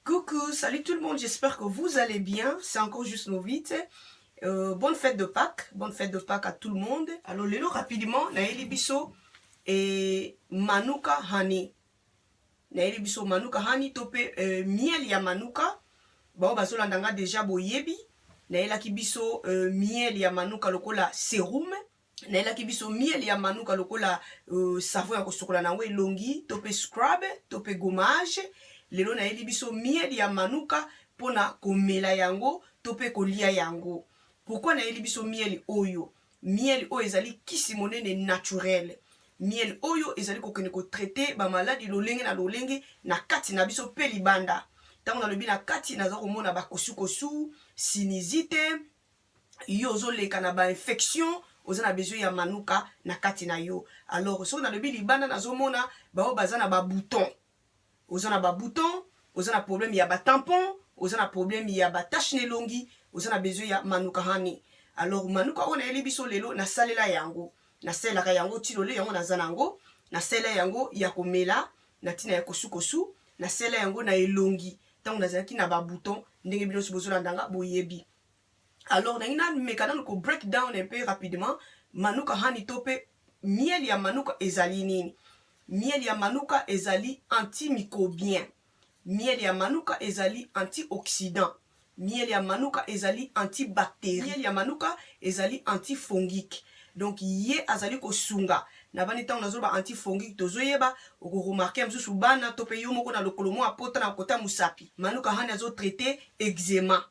Coucou, salut tout le monde, j'espère que vous allez bien. C'est encore juste nos vite. Bonne fête de Pâques à tout le monde. Alors, lelo rapidement, naeli biso et Manuka Honey. Naeli biso Manuka Honey, topé miel ya Manuka. Bon, bazolandanga déjà boyebi. Naelaki biso miel ya Manuka lokola sérum. Naelaki biso miel ya Manuka lokola savon ya kosokola na we longi, topé scrub, topé gommage. Lelo naeli biso miel ya Manuka pona komela yango tope kolia yango. Pourquoi naeli biso miel oyo? Miel oyo ezali kisi monene naturel. Miel oyo ezali kokende ko traiter ba maladie lolenge na lolenge na kati na biso pe libanda. Tango na lobi na kati naza komona ba kosu, sinusite, yo ozoleka na ba infection, oza na besoin ya Manuka na kati na yo. Alors so na lobi libanda nazomona bao baza na ba bouton. Oza na ba bouton, oza na problème ya ba tampon, oza na problème ya ba tache nelongi, oza na besoin ya Manuka Honey. Alors Manuka on naeli biso lelo na salela yango. Na selaka yango tilole yango naza nango, na sela yango ya komela, na tina ya kosu, na sela yango na elongi. Tango nazalaki na ba bouton, ndenge bino bozolandanga boyebi. Alors na mekana ko break down un peu rapidement Manuka Honey tope miel ya Manuka ezali nini? Miel ya Manuka ezali antimicrobien. Miel ya Manuka ezali antioxydant. Miel ya Manuka ezali antibactérie. Miel ya Manuka ezali antifongique. Donc ye azali kosunga. Na bani tango nazo ba antifongique tozoyeba oko remarquer msusu bana tope yo moko na lokolo mo apota na kota musapi. Manuka Honey azo traiter eczéma.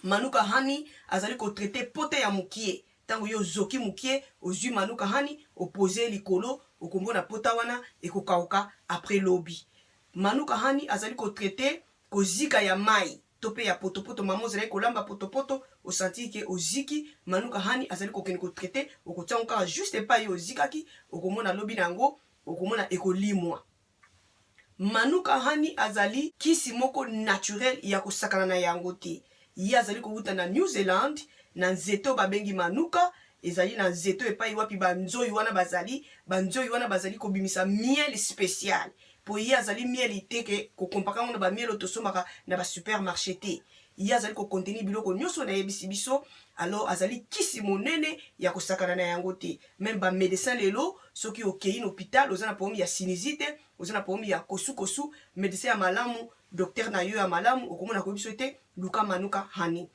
Manuka Honey azali ko traiter pote ya mukie. Tango yo zoki mukie ozui Manuka Honey opposé likolo okombona pota wana ekokauka après lobi. Manuka Honey azali ko traiter kozika ya mai tope ya potopoto mamo zali kolamba potopoto osanti ke oziki Manuka Honey azali ko kene ko traiter okotia encore juste pas yo ozikaki okomona lobi nango okomona ekolimwa. Manuka Honey azali kisi moko naturel ya kosakana na yango te. Ye azali kowuta na New Zealand na nzeto babengi Manuka ezali na nzeto epai wapi banzoi wana bazali kobimisa miel spécial. Po ye azali miel iteke ko kompaka na ba miel otosomaka na ba supermarché te. Ye azali ko contenir biloko nyonso na yebisi biso. Alors azali kisi monene ya kosakana na yango te. Même ba médecin lelo soki okei na hôpital oza na problème ya sinusite, oza na problème ya kosu, médecin ya malamu, docteur na yo ya malamu okomona ko biso te luka Manuka Honey.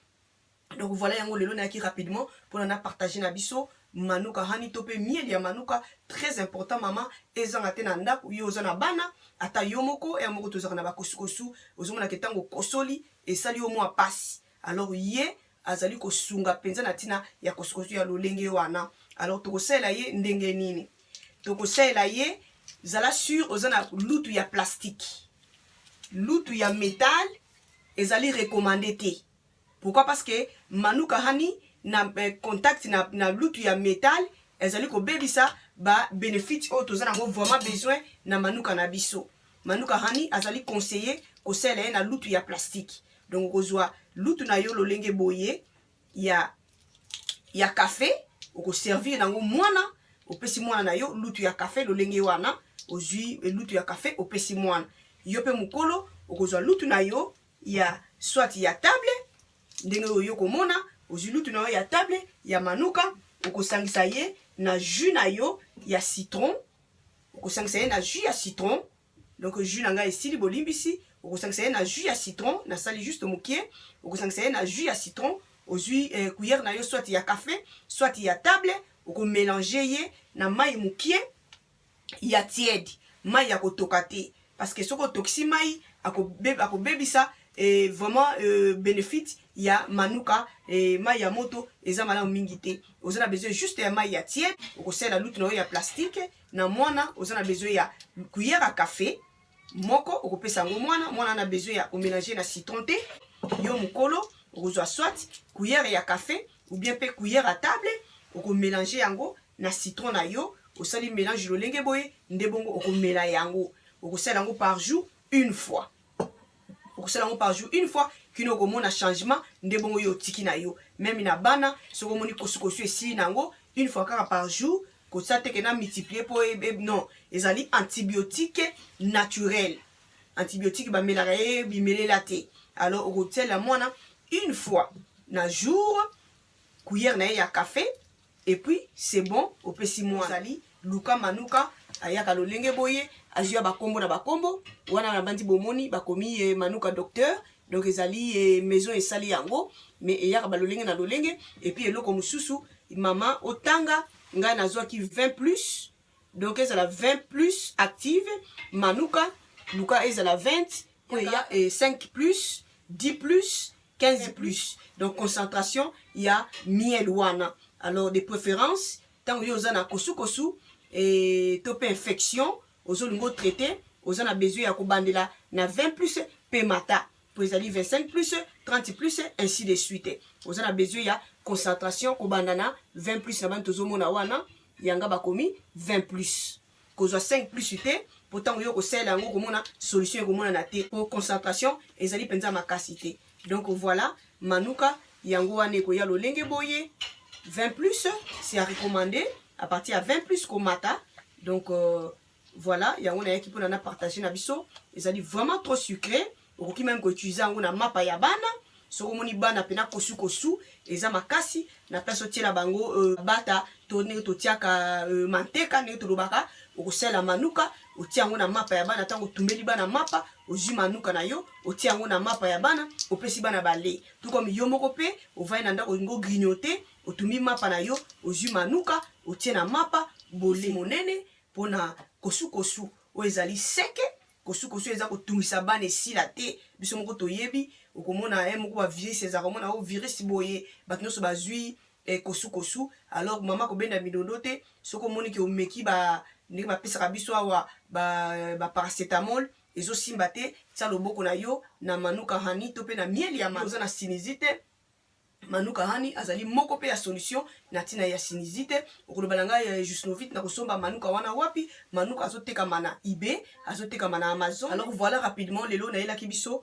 Donc voilà yango lelo na ki rapidement pour na partager na biso Manuka Honey tope miel ya Manuka très important mama ezanga te na ndako yo oza na bana ata yo moko e moko tozaka na ba kosu ozomona ke tango kosoli esali yo mwa pasi. Alors ye azali kosunga penza na tina ya kosu ya lolenge wana. Alors tokosela ye ndenge nini? Tokosela ye zala sur oza na lutu ya plastique. Lutu ya métal ezali recommandé te. Pourquoi? Parce que Manuka Honey na contact na lutu ya métal ezali ko bebisa ba bénéfice o tozana ngo vraiment besoin na Manuka na biso. Manuka Honey azali conseiller ko sele na lutu ya plastique. Donc kozwa lutu na yo lolenge boye ya café oko servir nango mwana opesi mwana na yo lutu ya café lolenge wana ozui lutu ya café opesi mwana. Yo pe mukolo okozwa lutu na yo ya soit ya table ndenge oyo komona ozui lutu na yo ya table ya Manuka okosangisa ye na jus na yo ya citron. Okosangisa ye na jus ya citron. Donc jus na nga esili bolimbisi okosangisa ye na jus ya citron na sali juste mokie okosangisa ye na jus ya citron ozui cuillère na yo soit ya café soit ya table okomélanger ye na mai mokie ya tiède mai ya kotoka te parce que soko toksi mai akobebisa vraiment bénéfice ya Manuka mai ya moto eza malamu mingi te. Oza na besoin juste ya mai ya tiède okosela lutu na yo ya plastique na mwana oza na besoin ya cuillère à café moko okopesa ngo mwana na besoin ya komélanger na citron te. Yo mukolo okozwa soit cuillère ya café ou bien pe cuillère à table okomélanger yango na citron na yo osali mélange lolenge boye nde bongo okomela yango okosala yango par jour une fois. Okosala yango par jour une fois kino komona changement nde bongo yo tiki na yo. Même na bana soko moni kosu esili nango une fois kaka par jour kosate ke na multiplier po non ezali antibiotique naturel. antibiotique bamelaka ye bimelela te. Alors okotiela mwana une fois na jour cuillère na ye ya café et puis c'est bon opesi mwana. Ezali luka manuka ayaka lolenge boye azwa bakombo na bakombo wana na bandi bomoni bakomi manuka docteur. Donc ezali maison esali yango mais eyaka balolenge na lolenge et puis eloko mususu mama otanga ngai nazwaki 20 plus. Donc ezala 20 plus active manuka luka ezala 20 po ya 5 plus 10 plus 15 plus. Donc concentration ya miel wana. Alors de préférence tant yo oza na kosu et tope infection ozolingo traité oza na besoin ya kobandela na 20 plus pe mata pour ezali 25 plus 30 plus ainsi de suite. Oza na besoin ya concentration kobandana 20 plus na bantu tozomona wana yanga bakomi 20 plus. Kozwa 5 plus te pourtant yo kosela yango komona solution komona na te pour concentration ezali penza makasi te. Donc voilà manuka yango wana ekoya lolenge boye 20 plus c'est à recommander à partir à 20 plus komata. Donc voilà yango na yaki pona na partager na biso ezali vraiment trop sucré okoki même ko utiliser yango na mapa ya bana soko moni bana pena kosu eza makasi na place tiela bango bata tourner totiaka manteka ne tolobaka okosela manuka otia yango na mapa ya bana tango tumbeli bana mapa ozwi manuka na yo otia yango na mapa ya bana opesi bana bale tout comme yo moko pe ovai na ndako ngo grignoter otumi mapa na yo ozwi manuka otie na mapa bole monene pona kosu o ezali seke kosu eza kotungisa bana esila te biso moko toyebi okomona moko ba virus eza komona o virus boye bato nyonso bazwi kosu alors mama kobenda midondo te soko moni ki omeki ba ndenge bapesaka biso awa ba paracetamol ezosimba te tia loboko na yo na manuka hani to pe na mieli ya oza na sinusite manuka hani azali moko pe ya solution na tina ya sinusite okoloba na ngai juste vite na kosomba manuka wana wapi manuka azotekama na eBay azotekama na Amazon. Alors voilà rapidement lelo na yelaki biso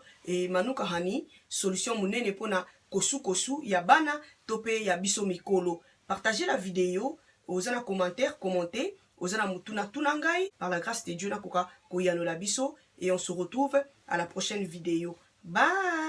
manuka hani solution munene pona kosu ya bana to pe ya biso mikolo. Partagez la vidéo oza na commentaire commenter oza na mutuna tunangai par la grâce de Dieu na koka koyano la biso et on se retrouve à la prochaine vidéo. Bye.